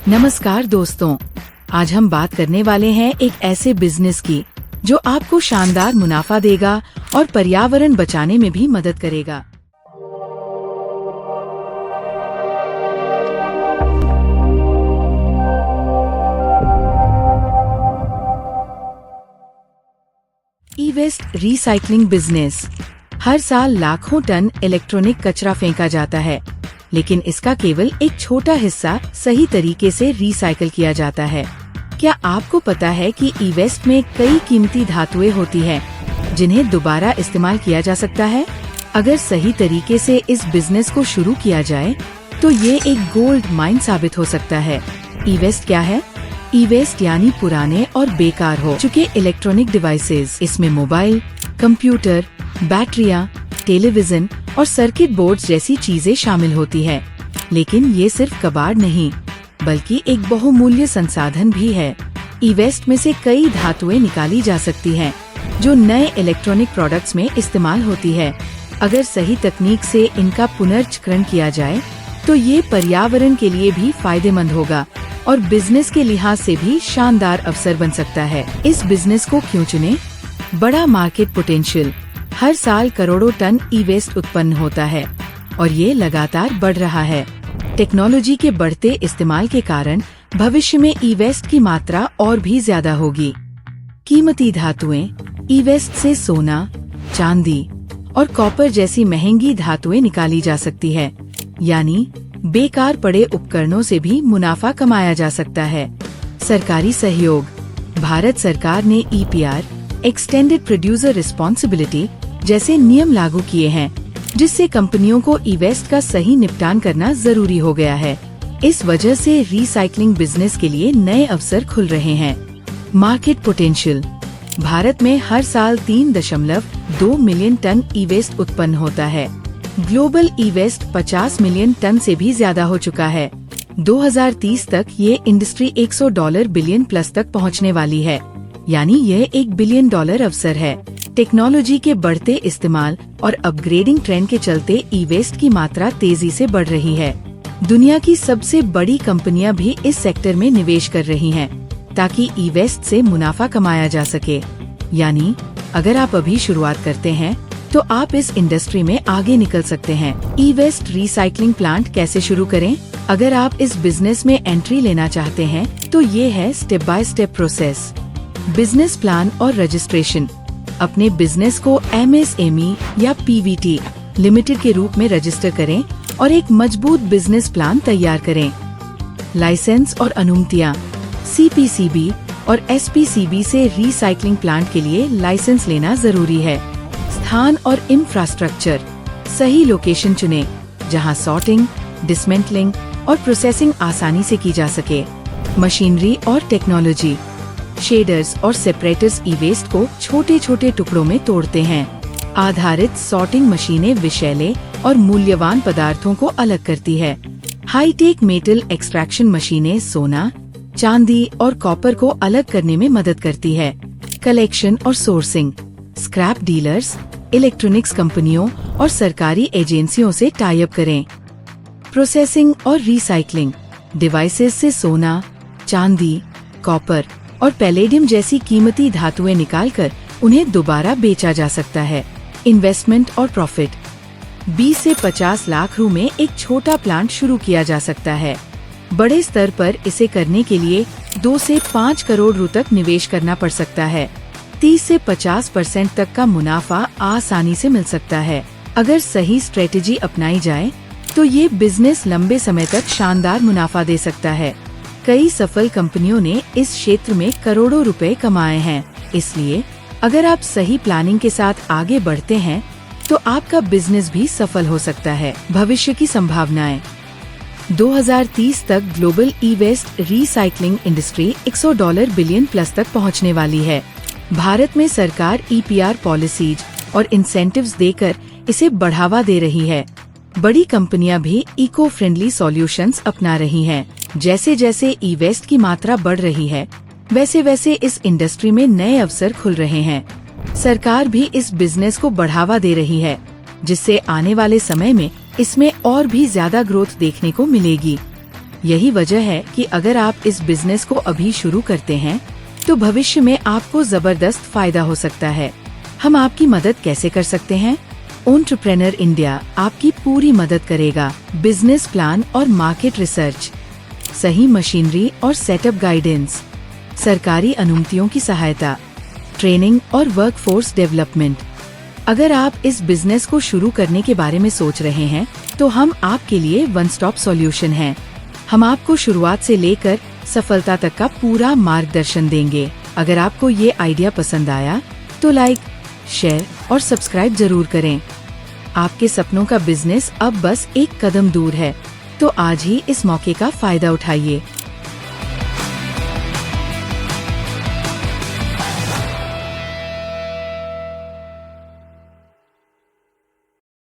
नमस्कार दोस्तों, आज हम बात करने वाले हैं एक ऐसे बिजनेस की जो आपको शानदार मुनाफा देगा और पर्यावरण बचाने में भी मदद करेगा। E-waste recycling business. हर साल लाखों टन इलेक्ट्रॉनिक कचरा फेंका जाता है, लेकिन इसका केवल एक छोटा हिस्सा सही तरीके से रिसाइकल किया जाता है। क्या आपको पता है कि ई-वेस्ट में कई कीमती धातुएं होती हैं, जिन्हें दोबारा इस्तेमाल किया जा सकता है? अगर सही तरीके से इस बिजनेस को शुरू किया जाए तो ये एक गोल्ड माइन साबित हो सकता है। ई-वेस्ट क्या है? ई-वेस्ट यानी पुराने और बेकार हो चुके इलेक्ट्रॉनिक डिवाइसेस। इसमें मोबाइल, कंप्यूटर, बैटरियां, टेलीविजन और सर्किट बोर्ड्स जैसी चीजें शामिल होती है। लेकिन ये सिर्फ कबाड़ नहीं, बल्कि एक बहुमूल्य संसाधन भी है। ई-वेस्ट में से कई धातुएं निकाली जा सकती हैं, जो नए इलेक्ट्रॉनिक प्रोडक्ट्स में इस्तेमाल होती है। अगर सही तकनीक से इनका पुनर्चक्रण किया जाए तो ये पर्यावरण के लिए भी फायदेमंद होगा और बिजनेस के लिहाज से भी शानदार अवसर बन सकता है। इस बिजनेस को क्यों चुने? बड़ा मार्केट पोटेंशियल। हर साल करोड़ों टन ई-वेस्ट उत्पन्न होता है और ये लगातार बढ़ रहा है। टेक्नोलॉजी के बढ़ते इस्तेमाल के कारण भविष्य में ई-वेस्ट की मात्रा और भी ज्यादा होगी। कीमती धातुएं। ई-वेस्ट से सोना, चांदी और कॉपर जैसी महंगी धातुएं निकाली जा सकती है, यानी बेकार पड़े उपकरणों से भी मुनाफा कमाया जा सकता है। सरकारी सहयोग। भारत सरकार ने EPR एक्सटेंडेड प्रोड्यूसर रिस्पॉन्सिबिलिटी जैसे नियम लागू किए हैं, जिससे कंपनियों को ई-वेस्ट का सही निपटान करना जरूरी हो गया है। इस वजह से रिसाइकलिंग बिजनेस के लिए नए अवसर खुल रहे हैं। Market potential. भारत में हर साल 3.2 मिलियन टन ई-वेस्ट उत्पन्न होता है। ग्लोबल ई-वेस्ट 50 मिलियन टन से भी ज्यादा हो चुका है। 2030 तक ये इंडस्ट्री $100 बिलियन प्लस तक पहुंचने वाली है, यानी यह $1 बिलियन अवसर है। टेक्नोलॉजी के बढ़ते इस्तेमाल और अपग्रेडिंग ट्रेंड के चलते ई-वेस्ट की मात्रा तेजी से बढ़ रही है। दुनिया की सबसे बड़ी कंपनियां भी इस सेक्टर में निवेश कर रही हैं, ताकि ई-वेस्ट से मुनाफा कमाया जा सके। यानी अगर आप अभी शुरुआत करते हैं तो आप इस इंडस्ट्री में आगे निकल सकते हैं। ई-वेस्ट रिसाइकलिंग प्लांट कैसे शुरू करें? अगर आप इस बिजनेस में एंट्री लेना चाहते हैं तो ये है step by step process. Business plan और रजिस्ट्रेशन। अपने बिजनेस को MSME या PVT लिमिटेड के रूप में रजिस्टर करें और एक मजबूत बिजनेस प्लान तैयार करें। लाइसेंस और अनुमतियां। CPCB और SPCB से रिसाइकलिंग प्लांट के लिए लाइसेंस लेना जरूरी है। स्थान और इंफ्रास्ट्रक्चर। सही लोकेशन चुनें, जहां सॉर्टिंग, डिसमेंटलिंग और प्रोसेसिंग आसानी से की जा सके। मशीनरी और टेक्नोलॉजी। शेडर्स और सेपरेटर्स ई-वेस्ट को छोटे छोटे टुकड़ों में तोड़ते हैं। आधारित सॉर्टिंग मशीनें विषैले और मूल्यवान पदार्थों को अलग करती है। हाईटेक मेटल एक्सट्रैक्शन मशीनें सोना, चांदी और कॉपर को अलग करने में मदद करती है। कलेक्शन और सोर्सिंग। स्क्रैप डीलर्स, इलेक्ट्रॉनिक्स कंपनियों और सरकारी एजेंसियों से टाई अप करें। प्रोसेसिंग और रिसाइकलिंग। डिवाइसेस से सोना, चांदी, कॉपर और पैलेडियम जैसी कीमती धातुएं निकालकर उन्हें दोबारा बेचा जा सकता है। इन्वेस्टमेंट और प्रॉफिट। 20 से 50 लाख रु में एक छोटा प्लांट शुरू किया जा सकता है। बड़े स्तर पर इसे करने के लिए 2 से 5 करोड़ रु तक निवेश करना पड़ सकता है। 30 से 50% तक का मुनाफा आसानी से मिल सकता है। अगर सही स्ट्रेटेजी अपनाई जाए तो ये बिजनेस लंबे समय तक शानदार मुनाफा दे सकता है। कई सफल कंपनियों ने इस क्षेत्र में करोड़ों रुपए कमाए हैं। इसलिए अगर आप सही प्लानिंग के साथ आगे बढ़ते हैं तो आपका बिजनेस भी सफल हो सकता है। भविष्य की संभावनाएं। 2030 तक global e-waste recycling industry $100 billion plus तक पहुंचने वाली है। भारत में सरकार EPR पॉलिसीज और इंसेंटिव्स देकर इसे बढ़ावा दे रही है। बड़ी कंपनियां भी इको फ्रेंडली सॉल्यूशंस अपना रही हैं। जैसे जैसे ई-वेस्ट की मात्रा बढ़ रही है, वैसे वैसे इस इंडस्ट्री में नए अवसर खुल रहे हैं। सरकार भी इस बिजनेस को बढ़ावा दे रही है, जिससे आने वाले समय में इसमें और भी ज्यादा ग्रोथ देखने को मिलेगी। यही वजह है कि अगर आप इस बिजनेस को अभी शुरू करते हैं तो भविष्य में आपको जबरदस्त फायदा हो सकता है। हम आपकी मदद कैसे कर सकते हैं? एंटरप्रेन्योर इंडिया आपकी पूरी मदद करेगा। बिजनेस प्लान और मार्केट रिसर्च, सही मशीनरी और सेटअप गाइडेंस, सरकारी अनुमतियों की सहायता, ट्रेनिंग और वर्कफोर्स डेवलपमेंट। अगर आप इस बिजनेस को शुरू करने के बारे में सोच रहे हैं तो हम आपके लिए वन स्टॉप सॉल्यूशन हैं। हम आपको शुरुआत से लेकर सफलता तक का पूरा मार्गदर्शन देंगे। अगर आपको ये आइडिया पसंद आया तो लाइक, शेयर और सब्सक्राइब जरूर करें। आपके सपनों का बिजनेस अब बस एक कदम दूर है, तो आज ही इस मौके का फायदा उठाइए।